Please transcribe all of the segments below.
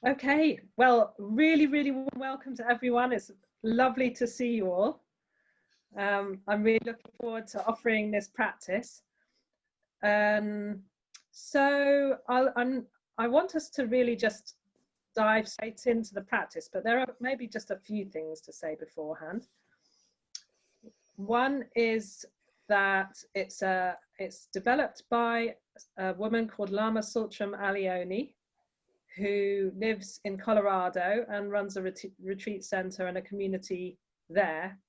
Okay, well, really warm welcome to everyone. It's lovely to see you all. I'm really looking forward to offering this practice. So I want us to really just dive straight into the practice, but there are maybe just a few things to say beforehand. One is that it's developed by a woman called Lama Tsultrim Alioni, who lives in Colorado and runs a retreat center and a community there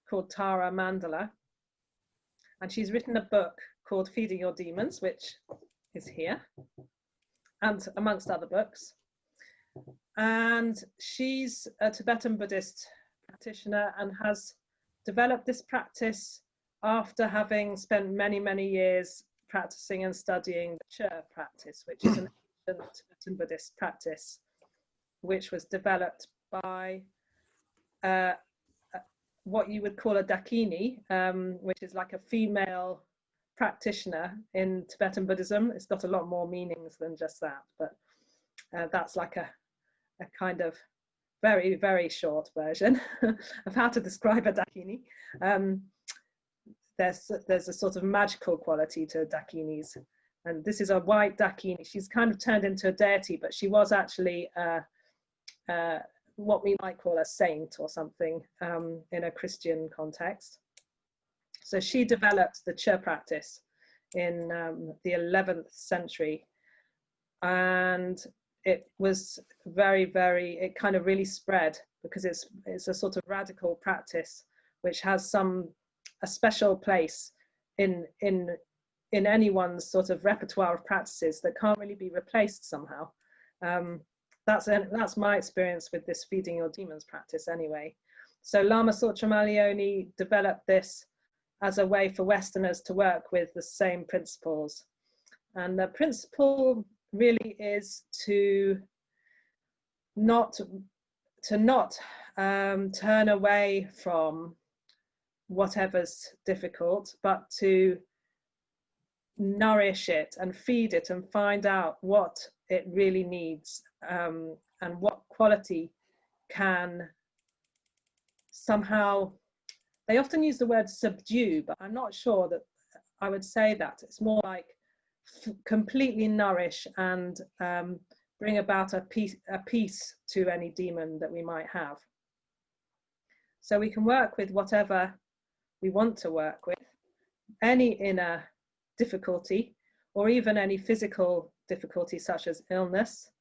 called Tara Mandala. And she's written a book called Feeding Your Demons, which is here, and amongst other books. And she's a Tibetan Buddhist practitioner and has developed this practice after having spent many years practicing and studying the Chur practice, which is an Tibetan Buddhist practice, which was developed by what you would call a dakini, which is like a female practitioner in Tibetan Buddhism. It's got a lot more meanings than just that, but that's like a kind of very short version of how to describe a dakini. There's a sort of magical quality to dakinis. And this is a white dakini. She's kind of turned into a deity, but she was actually what we might call a saint or something in a Christian context. So she developed the Chur practice in the 11th century. And it was it kind of really spread because it's a sort of radical practice which has a special place in anyone's sort of repertoire of practices that can't really be replaced somehow. That's my experience with this Feeding Your Demons practice anyway. So Lama Tsultrim Alioni developed this as a way for Westerners to work with the same principles. And the principle really is to not turn away from whatever's difficult, but to nourish it and feed it and find out what it really needs, and what quality can somehow, they often use the word subdue, but I'm not sure that I would say that. It's more like completely nourish and bring about a peace to any demon that we might have. So we can work with whatever we want to work with, any inner difficulty, or even any physical difficulty such as illness.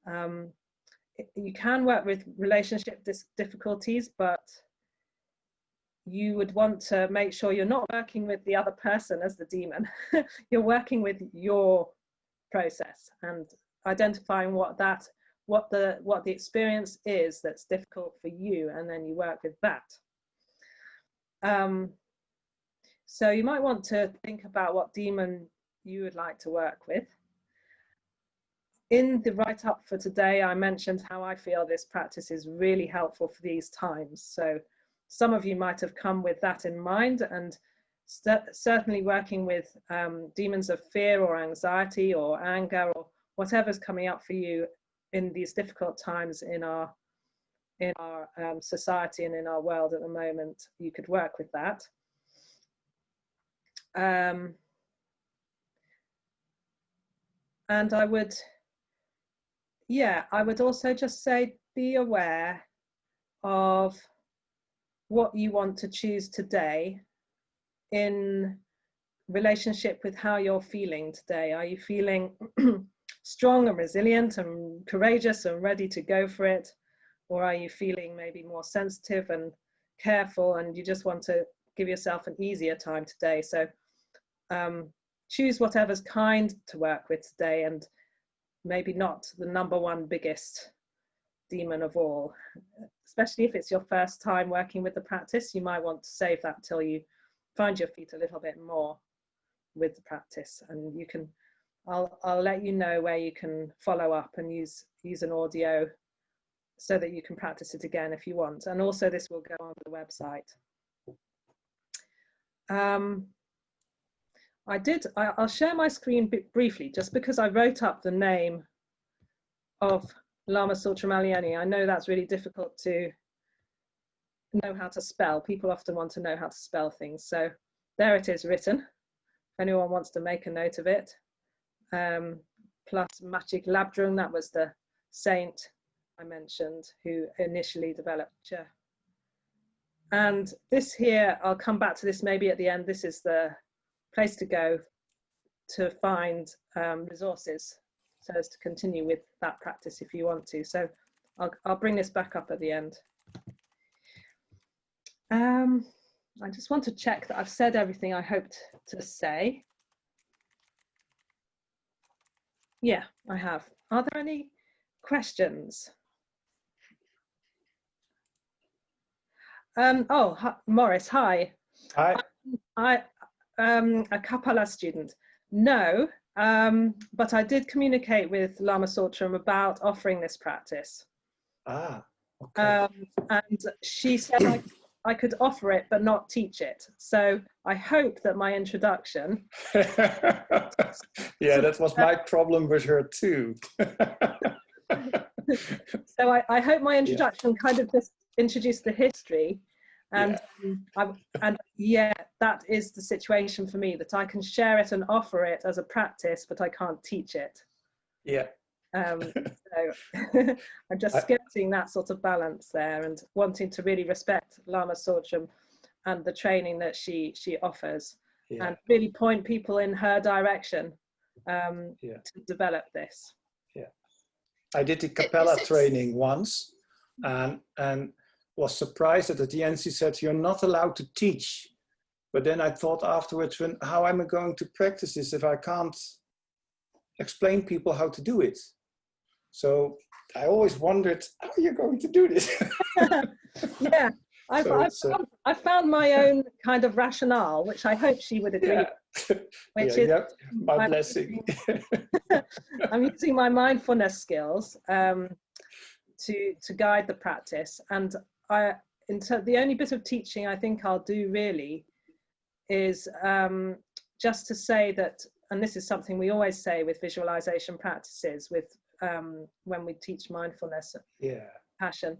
You can work with relationship difficulties, but you would want to make sure you're not working with the other person as the demon. You're working with your process and identifying what the experience is that's difficult for you, and then you work with that. So you might want to think about what demon you would like to work with. In the write-up for today, I mentioned how I feel this practice is really helpful for these times. So some of you might have come with that in mind, and certainly working with demons of fear or anxiety or anger or whatever's coming up for you in these difficult times in our society and in our world at the moment. You could work with that. And I would also just say, be aware of what you want to choose today in relationship with how you're feeling today. Are you feeling strong and resilient and courageous and ready to go for it? Or are you feeling maybe more sensitive and careful and you just want to give yourself an easier time today? So choose whatever's kind to work with today, and maybe not the number one biggest demon of all. Especially if it's your first time working with the practice, you might want to save that till you find your feet a little bit more with the practice. And you can, I'll let you know where you can follow up and use an audio so that you can practice it again if you want. And also this will go on the website. I'll share my screen briefly, just because I wrote up the name of Lama Sutra Malayani. I know that's really difficult to know how to spell. People often want to know how to spell things. So there it is written, if anyone wants to make a note of it. Plus Machik Labdrung, that was the saint I mentioned who initially developed Cha. And this here, I'll come back to this maybe at the end. This is the place to go to find resources so as to continue with that practice if you want to. So I'll bring this back up at the end. I just want to check that I've said everything I hoped to say. Yeah, I have. Are there any questions? Morris, hi. Hi. A Kapala student. No, but I did communicate with Lama Sotram about offering this practice. Ah, okay. And she said I could offer it, but not teach it. So I hope that my introduction. Yeah, that was my problem with her too. So I hope my introduction kind of just introduced the history. And yeah, that is the situation for me, that I can share it and offer it as a practice, but I can't teach it. Yeah. So I'm just skirting that sort of balance there and wanting to really respect Lama Sotram and the training that she offers, and really point people in her direction to develop this. Yeah, I did the Capella training once and was surprised that at the end she said, "You're not allowed to teach." But then I thought afterwards, how am I going to practice this if I can't explain people how to do it? So I always wondered, how are you going to do this? Yeah, I found my own kind of rationale, which I hope she would agree with, which is my blessing. I'm using my mindfulness skills to guide the practice. And the only bit of teaching I think I'll do really is just to say that, and this is something we always say with visualization practices, with when we teach mindfulness, passion,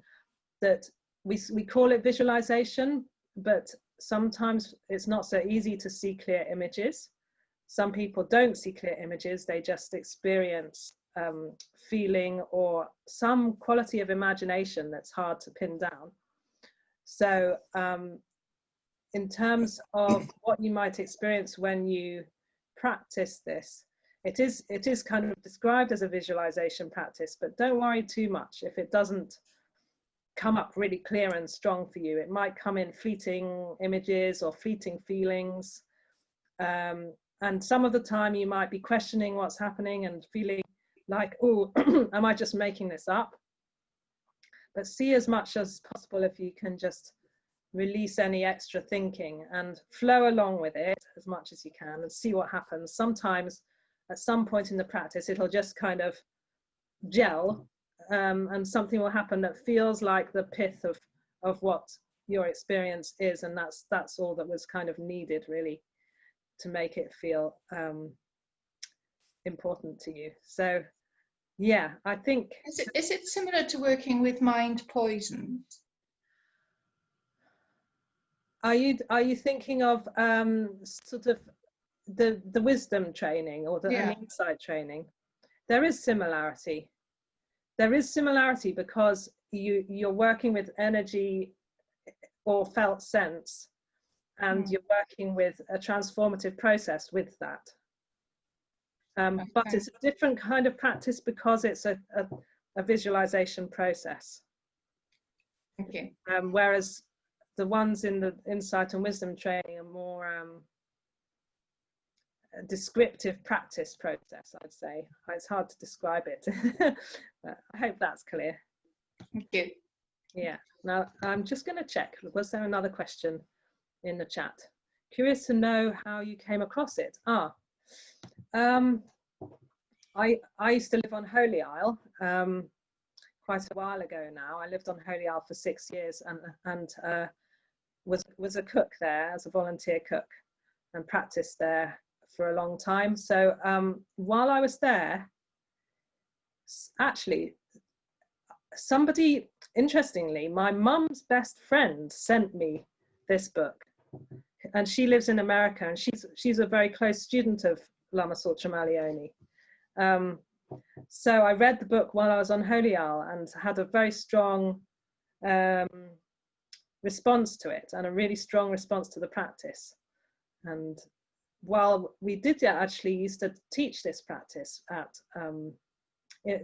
that we call it visualization, but sometimes it's not so easy to see clear images. Some people don't see clear images, they just experience feeling or some quality of imagination that's hard to pin down. So in terms of what you might experience when you practice this, it is kind of described as a visualization practice, but don't worry too much if it doesn't come up really clear and strong for you. It might come in fleeting images or fleeting feelings. And some of the time you might be questioning what's happening and feeling like, oh, am I just making this up? But see as much as possible if you can just release any extra thinking and flow along with it as much as you can and see what happens. Sometimes at some point in the practice, it'll just kind of gel and something will happen that feels like the pith of what your experience is. And that's all that was kind of needed really to make it feel important to you. So yeah, I think. Is it similar to working with mind poison? Are you thinking of sort of the wisdom training or the insight training? There is similarity. There is similarity because you're working with energy or felt sense, and you're working with a transformative process with that. But it's a different kind of practice because it's a visualization process. Okay. Whereas the ones in the insight and wisdom training are more a descriptive practice process, I'd say. It's hard to describe it. But I hope that's clear. Thank you. Yeah. Now I'm just going to check. Was there another question in the chat? Curious to know how you came across it. I used to live on Holy Isle quite a while ago now. I lived on Holy Isle for 6 years and was a cook there as a volunteer cook and practiced there for a long time. So while I was there, actually somebody, interestingly, my mum's best friend sent me this book, and she lives in America, and she's a very close student of Lama Tsotsam Allione. So I read the book while I was on Holy Hour and had a very strong response to it, and a really strong response to the practice. And while we did actually used to teach this practice at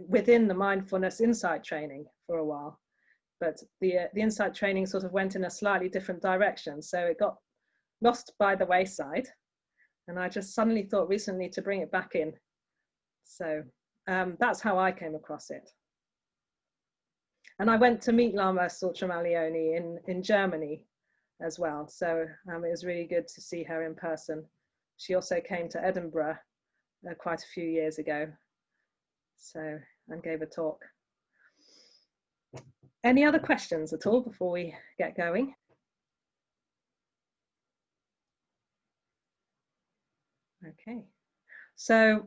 within the mindfulness insight training for a while, but the insight training sort of went in a slightly different direction, so it got lost by the wayside, and I just suddenly thought recently to bring it back in. So that's how I came across it. And I went to meet Lama Tsotsam Allione in Germany as well, so it was really good to see her in person. She also came to Edinburgh quite a few years ago, so, and gave a talk. Any other questions at all before we get going? Okay, so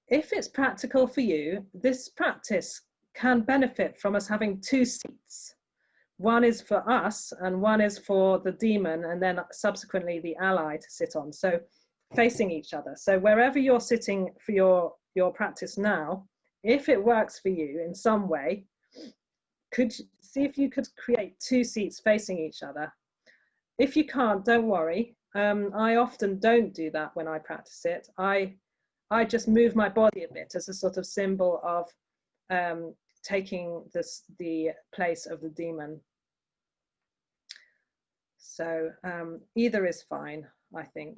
if it's practical for you, this practice can benefit from us having two seats. One is for us and one is for the demon, and then subsequently the ally to sit on, so facing each other. So wherever you're sitting for your practice now, if it works for you in some way, could you see if you could create two seats facing each other. If you can't, don't worry. I often don't do that when I practice it. I just move my body a bit as a sort of symbol of taking the place of the demon. So either is fine, I think.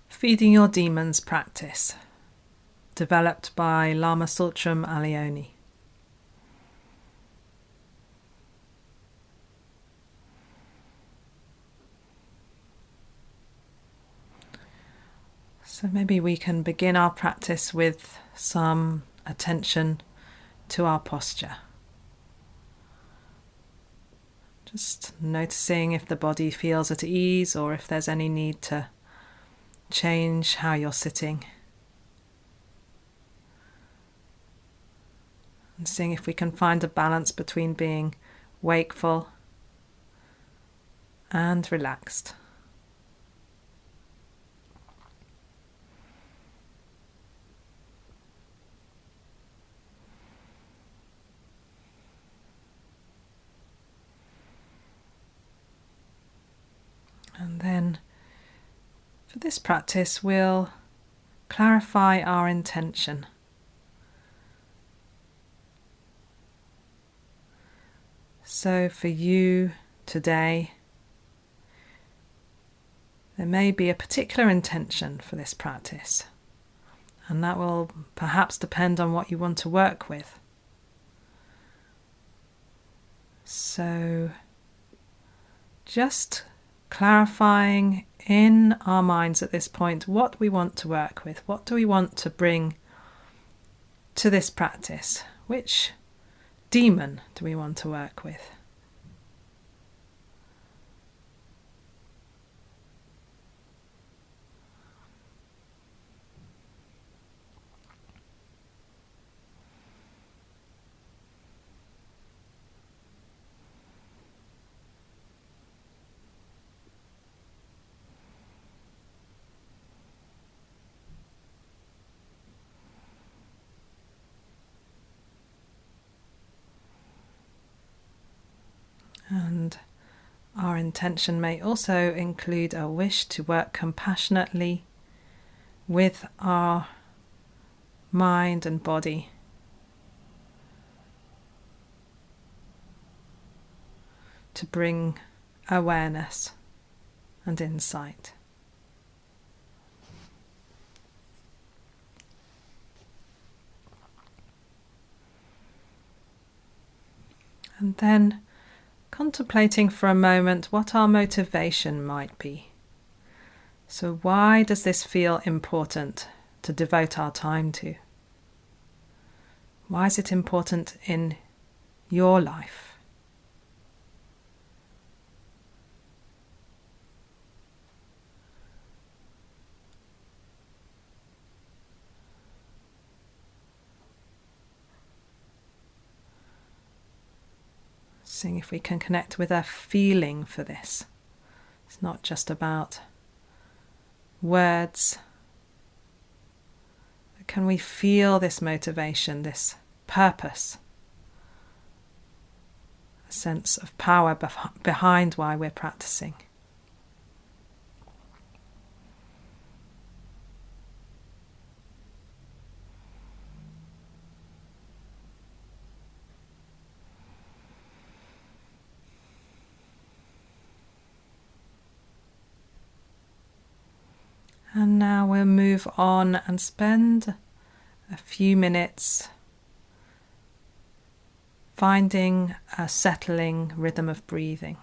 Feeding Your Demons practice, developed by Lama Tsotsam Allione. So maybe we can begin our practice with some attention to our posture. Just noticing if the body feels at ease or if there's any need to change how you're sitting. And seeing if we can find a balance between being wakeful and relaxed. And then for this practice, we'll clarify our intention. So for you today, there may be a particular intention for this practice, and that will perhaps depend on what you want to work with. So just clarifying in our minds at this point what we want to work with. What do we want to bring to this practice? Which demon do we want to work with? And our intention may also include a wish to work compassionately with our mind and body, to bring awareness and insight. And then contemplating for a moment what our motivation might be. So why does this feel important to devote our time to? Why is it important in your life? Seeing if we can connect with a feeling for this. It's not just about words. But can we feel this motivation, this purpose? A sense of power behind why we're practicing. And now we'll move on and spend a few minutes finding a settling rhythm of breathing.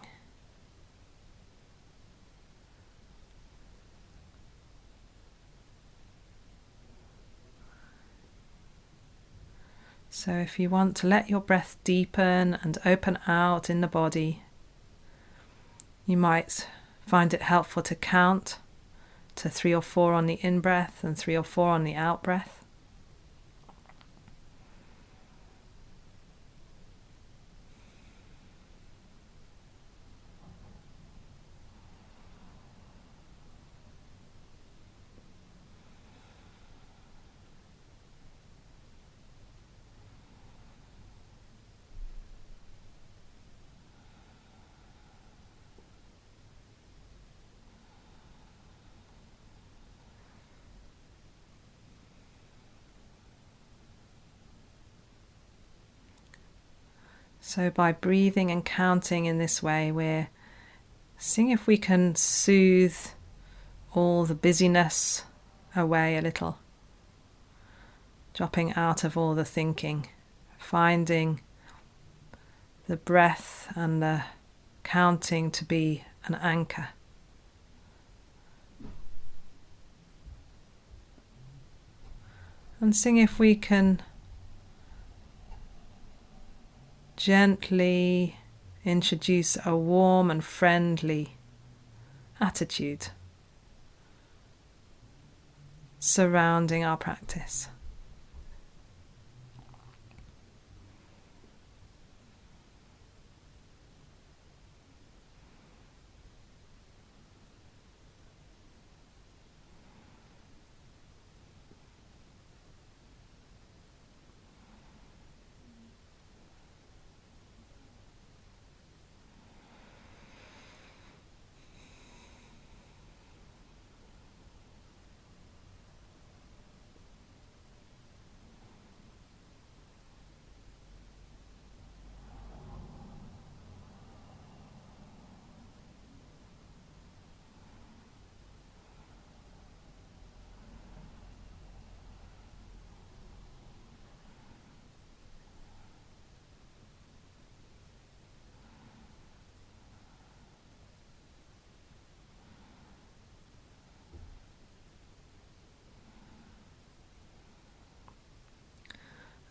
So if you want to let your breath deepen and open out in the body, you might find it helpful to count to 3 or 4 on the in-breath and 3 or 4 on the out-breath. So by breathing and counting in this way, we're seeing if we can soothe all the busyness away a little, dropping out of all the thinking, finding the breath and the counting to be an anchor. And seeing if we can gently introduce a warm and friendly attitude surrounding our practice.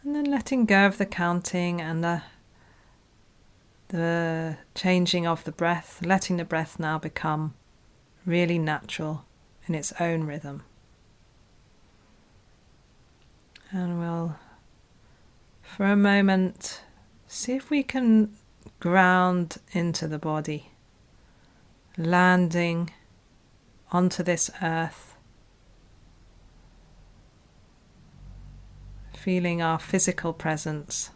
And then letting go of the counting and the changing of the breath, letting the breath now become really natural in its own rhythm. And we'll, for a moment, see if we can ground into the body, landing onto this earth, feeling our physical presence.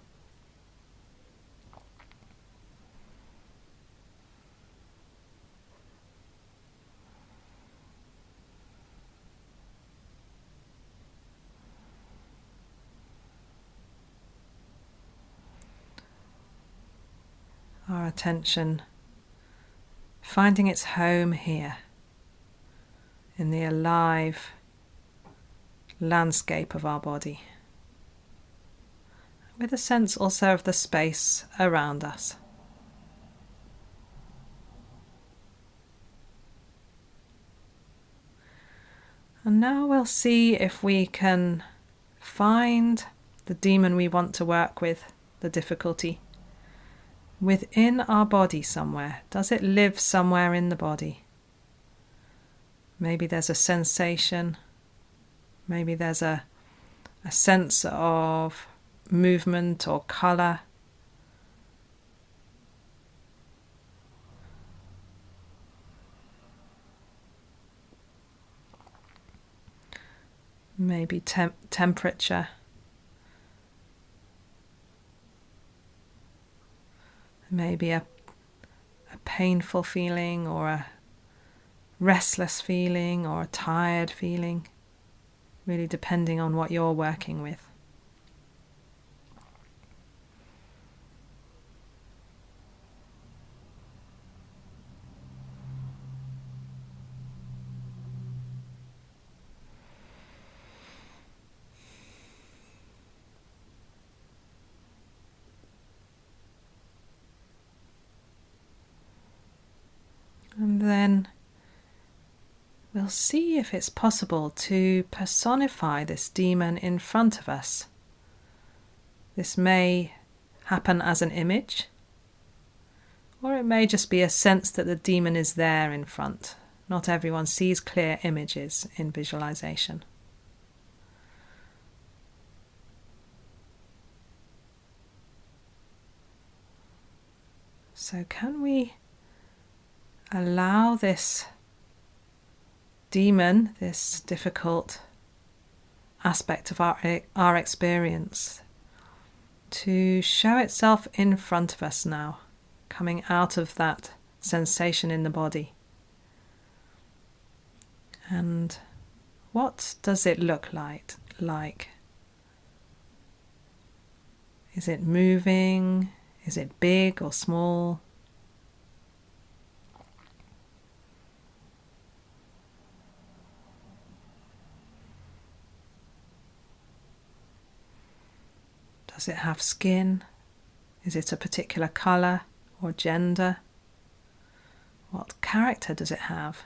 Our attention finding its home here in the alive landscape of our body, with a sense also of the space around us. And now we'll see if we can find the demon we want to work with, the difficulty, within our body somewhere. Does it live somewhere in the body? Maybe there's a sensation, maybe there's a sense of movement or colour. Maybe temperature. Maybe a painful feeling, or a restless feeling, or a tired feeling, really depending on what you're working with. And then we'll see if it's possible to personify this demon in front of us. This may happen as an image, or it may just be a sense that the demon is there in front. Not everyone sees clear images in visualization. So can we allow this demon, this difficult aspect of our experience, to show itself in front of us now, coming out of that sensation in the body? And what does it look like? Is it moving? Is it big or small? Does it have skin? Is it a particular colour or gender? What character does it have?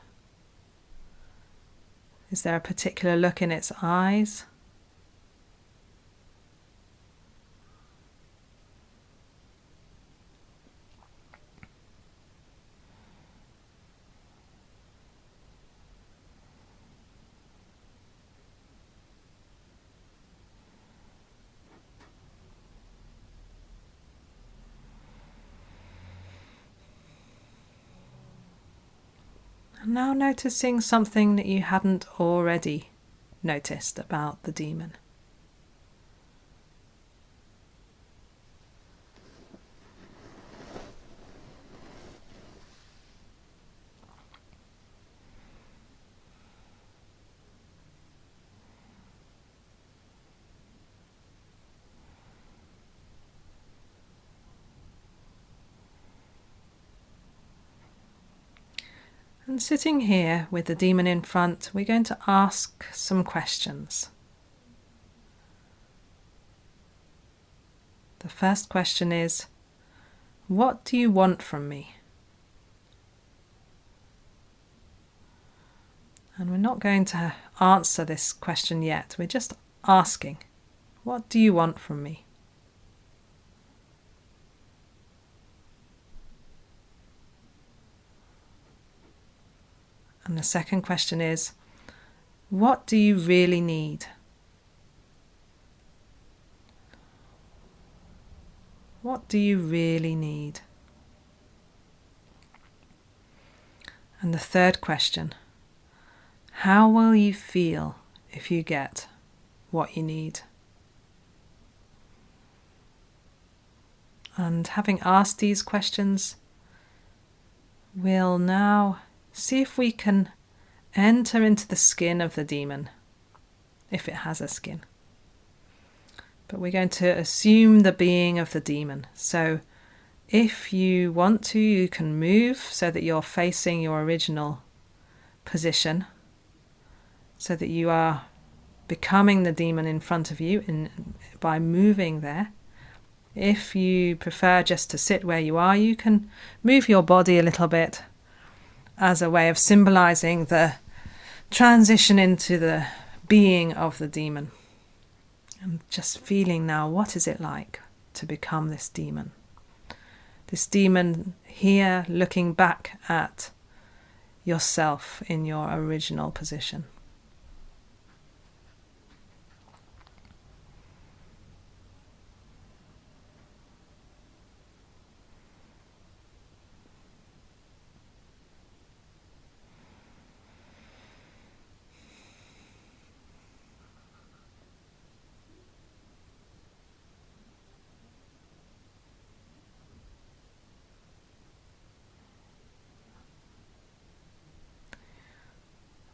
Is there a particular look in its eyes? And now noticing something that you hadn't already noticed about the demon. And sitting here with the demon in front, we're going to ask some questions. The first question is, what do you want from me? And we're not going to answer this question yet. We're just asking, what do you want from me? And the second question is, what do you really need? What do you really need? And the third question, how will you feel if you get what you need? And having asked these questions, we'll now see if we can enter into the skin of the demon, if it has a skin. But we're going to assume the being of the demon. So if you want to, you can move so that you're facing your original position, so that you are becoming the demon in front of you by moving there. If you prefer just to sit where you are, you can move your body a little bit as a way of symbolizing the transition into the being of the demon. And just feeling now, what is it like to become this demon? This demon here looking back at yourself in your original position.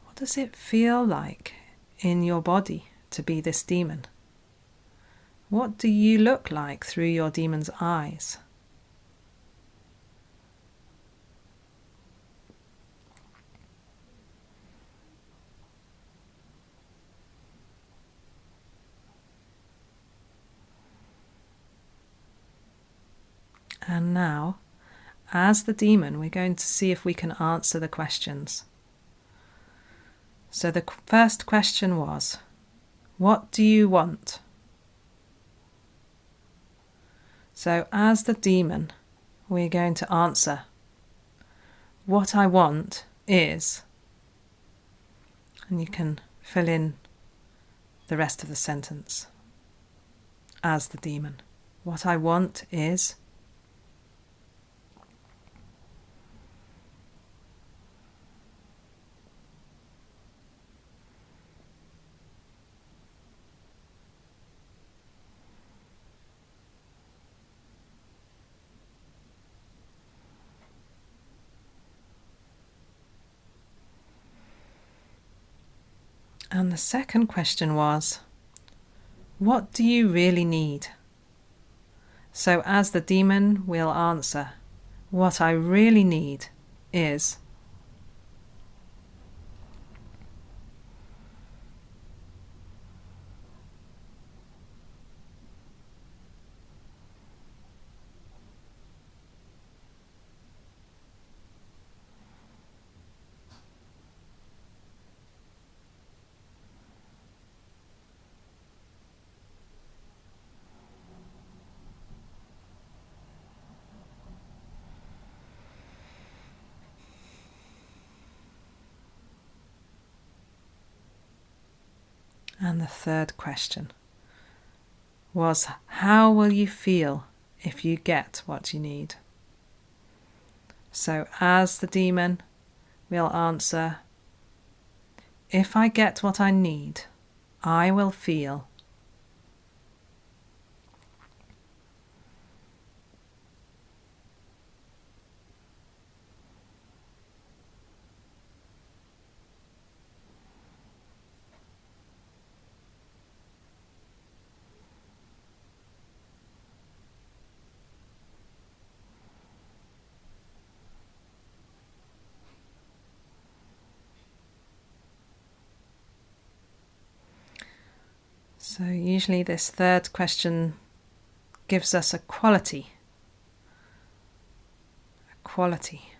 What does it feel like in your body to be this demon? What do you look like through your demon's eyes? And now, as the demon, we're going to see if we can answer the questions. So the first question was, what do you want? So as the demon, we're going to answer, what I want is, and you can fill in the rest of the sentence as the demon. What I want is. And the second question was, what do you really need? So as the demon will answer, what I really need is. And the third question was, how will you feel if you get what you need? So as the demon, we'll answer, if I get what I need, I will feel. So usually this third question gives us a quality. A quality.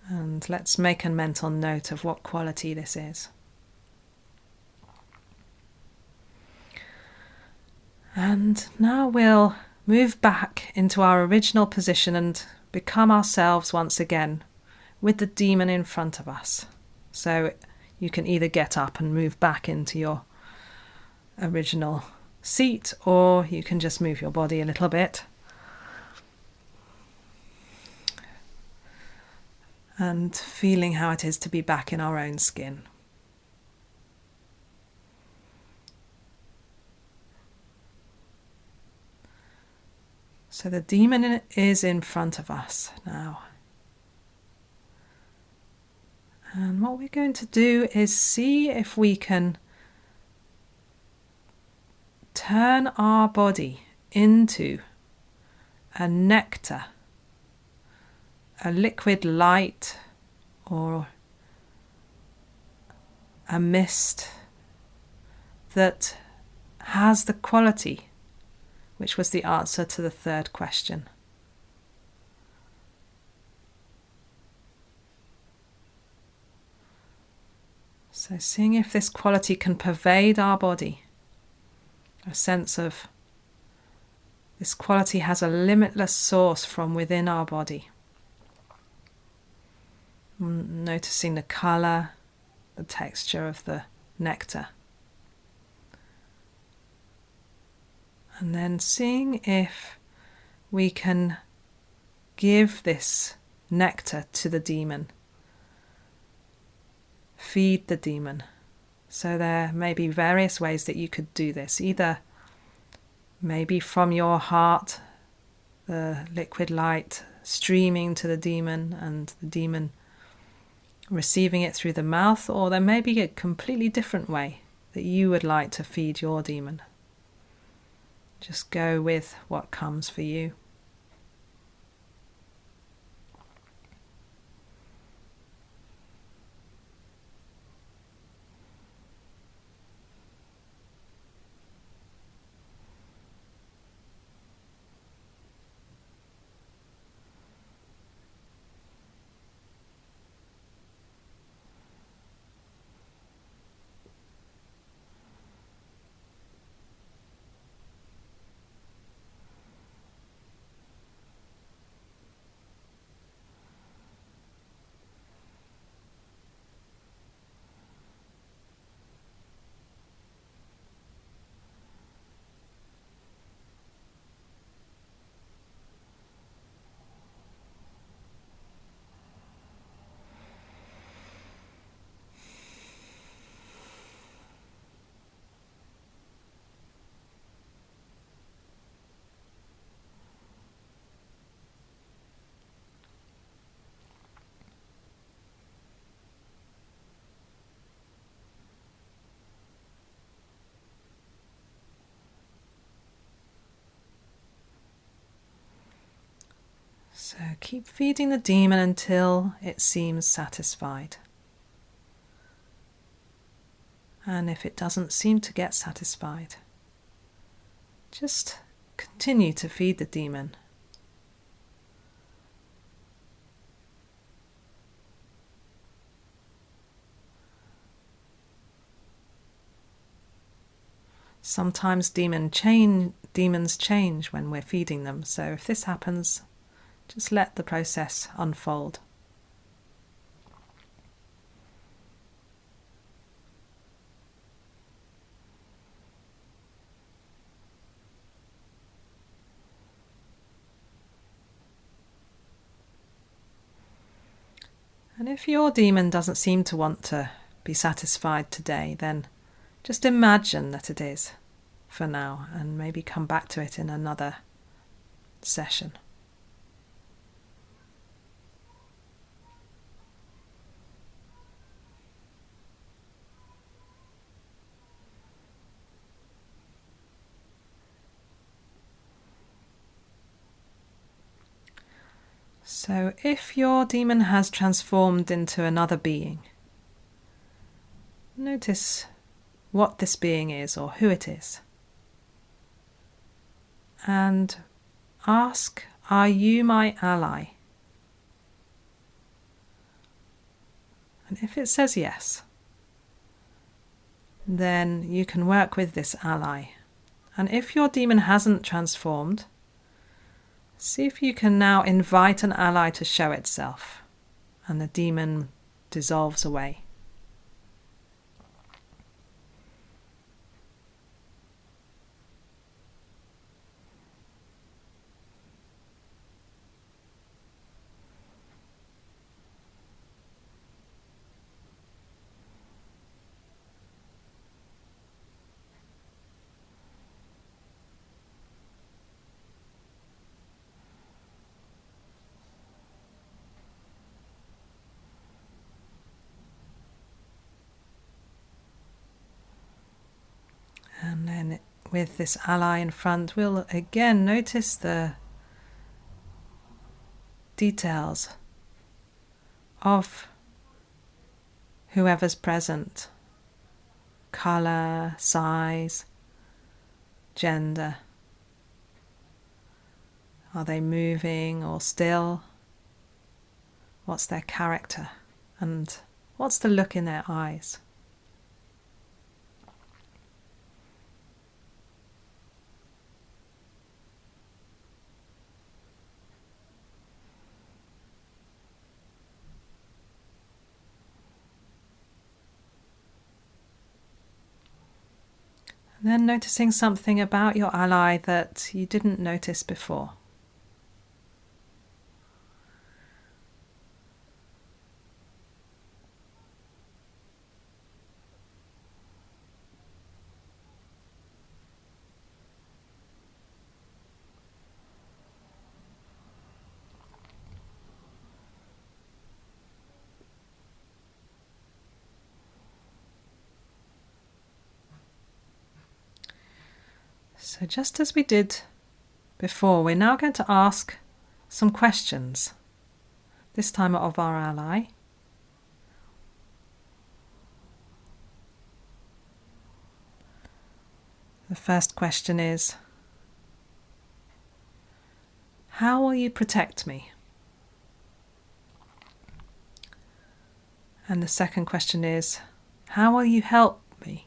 And let's make a mental note of what quality this is. And now we'll move back into our original position and become ourselves once again, with the demon in front of us. So you can either get up and move back into your original seat, or you can just move your body a little bit. And feeling how it is to be back in our own skin. So the demon is in front of us now. And what we're going to do is see if we can turn our body into a nectar, a liquid light, or a mist that has the quality, which was the answer to the third question. So seeing if this quality can pervade our body, a sense of this quality has a limitless source from within our body. Noticing the colour, the texture of the nectar. And then seeing if we can give this nectar to the demon. Feed the demon. So there may be various ways that you could do this. Either maybe from your heart, the liquid light streaming to the demon and the demon receiving it through the mouth, or there may be a completely different way that you would like to feed your demon. Just go with what comes for you. So keep feeding the demon until it seems satisfied. And if it doesn't seem to get satisfied, just continue to feed the demon. Sometimes demons change when we're feeding them, so if this happens, just let the process unfold. And if your demon doesn't seem to want to be satisfied today, then just imagine that it is for now, and maybe come back to it in another session. So if your demon has transformed into another being, notice what this being is or who it is. And ask, are you my ally? And if it says yes, then you can work with this ally. And if your demon hasn't transformed, see if you can now invite an ally to show itself, and the demon dissolves away. And then with this ally in front, we'll again notice the details of whoever's present. Colour, size, gender. Are they moving or still? What's their character? And what's the look in their eyes? Then noticing something about your ally that you didn't notice before. So just as we did before, we're now going to ask some questions, this time of our ally. The first question is, how will you protect me? And the second question is, how will you help me?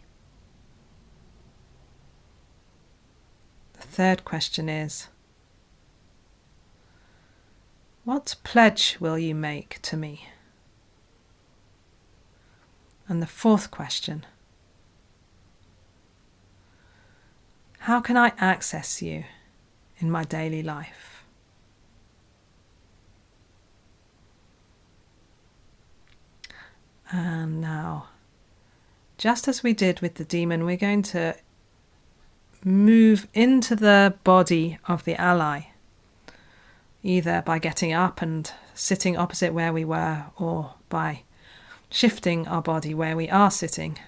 The third question is, what pledge will you make to me? And the fourth question, how can I access you in my daily life? And now, just as we did with the demon, we're going to move into the body of the ally, either by getting up and sitting opposite where we were, or by shifting our body where we are sitting.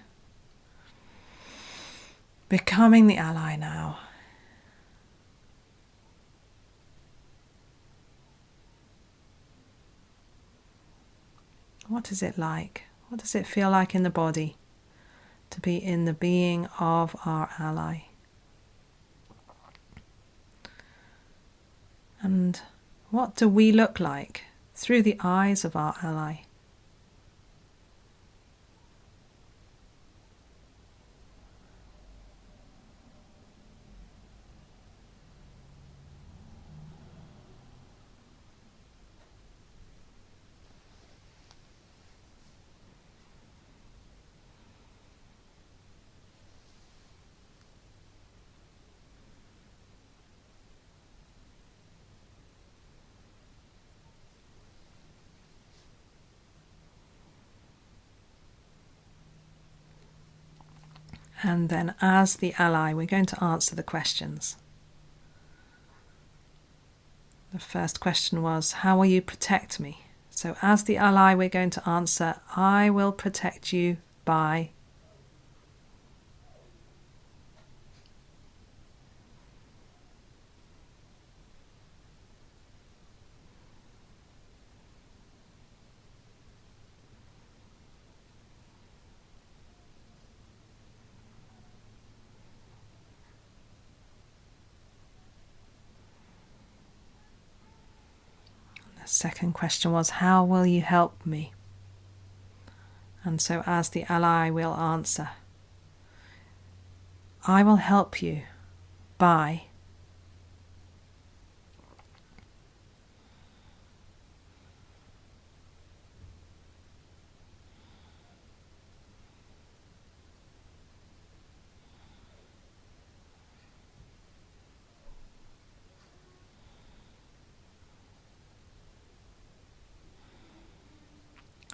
Becoming the ally now. What is it like? What does it feel like in the body to be in the being of our ally? And what do we look like through the eyes of our ally? And then as the ally, we're going to answer the questions. The first question was, how will you protect me? So as the ally, we're going to answer, I will protect you by... The second question was, how will you help me? And so as the ally, we'll answer, I will help you by...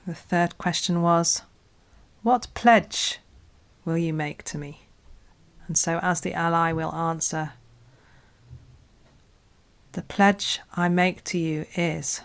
The third question was, what pledge will you make to me? And so as the ally, will answer, the pledge I make to you is...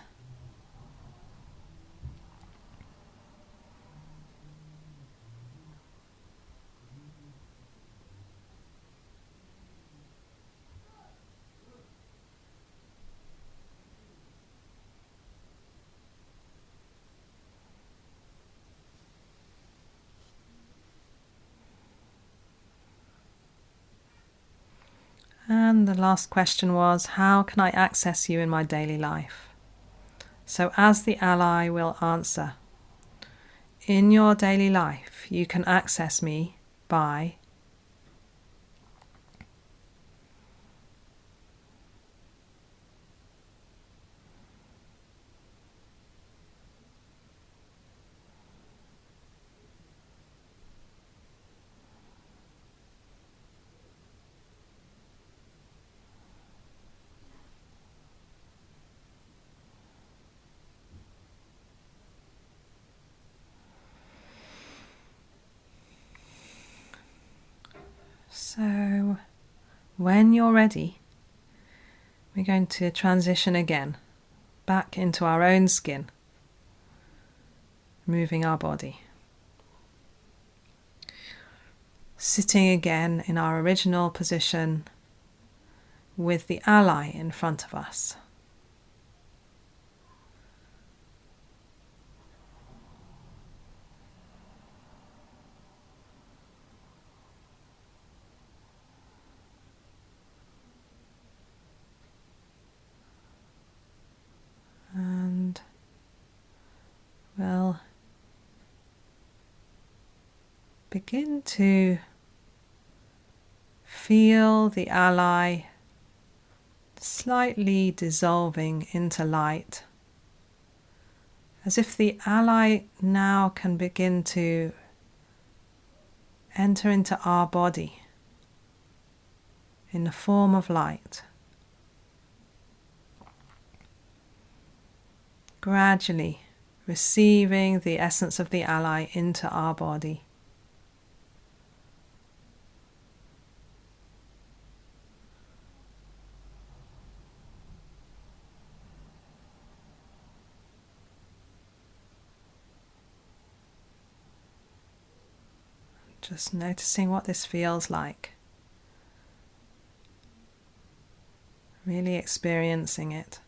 And the last question was, how can I access you in my daily life? So as the ally, will answer, in your daily life you can access me by... So when you're ready, we're going to transition again back into our own skin, moving our body. Sitting again in our original position with the ally in front of us. And we'll begin to feel the ally slightly dissolving into light, as if the ally now can begin to enter into our body in the form of light. Gradually receiving the essence of the ally into our body. Just noticing what this feels like. Really experiencing it.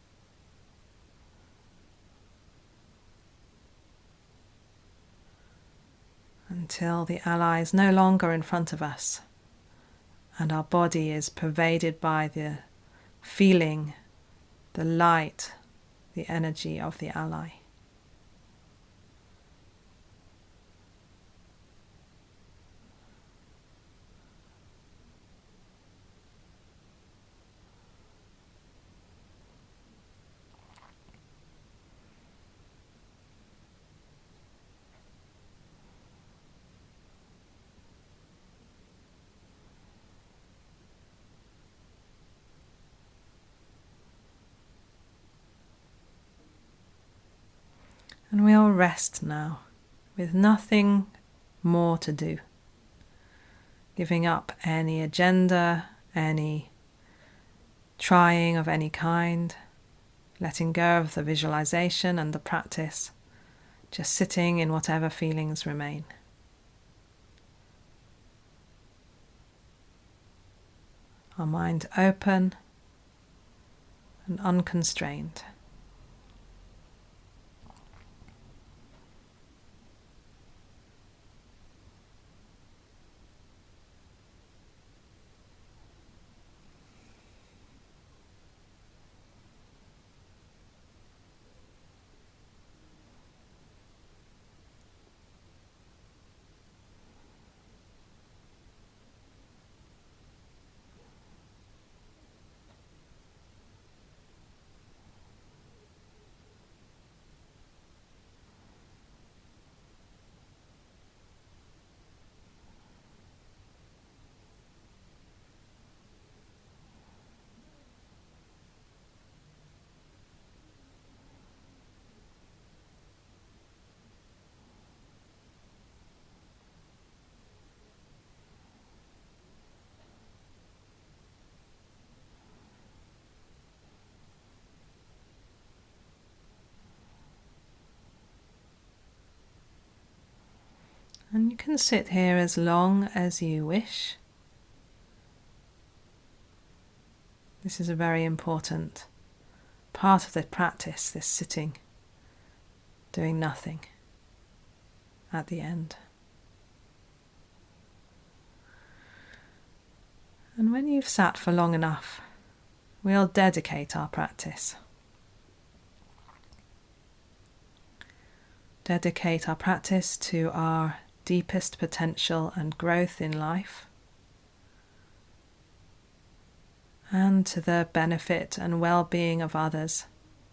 Until the ally is no longer in front of us and our body is pervaded by the feeling, the light, the energy of the ally. And we'll rest now with nothing more to do. Giving up any agenda, any trying of any kind, letting go of the visualization and the practice, just sitting in whatever feelings remain. Our mind open and unconstrained. And you can sit here as long as you wish. This is a very important part of the practice, this sitting, doing nothing at the end. And when you've sat for long enough, we'll dedicate our practice. Dedicate our practice to our deepest potential and growth in life, and to the benefit and well-being of others,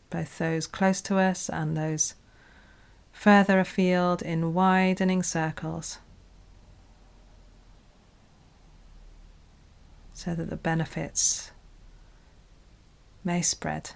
both those close to us and those further afield in widening circles, so that the benefits may spread.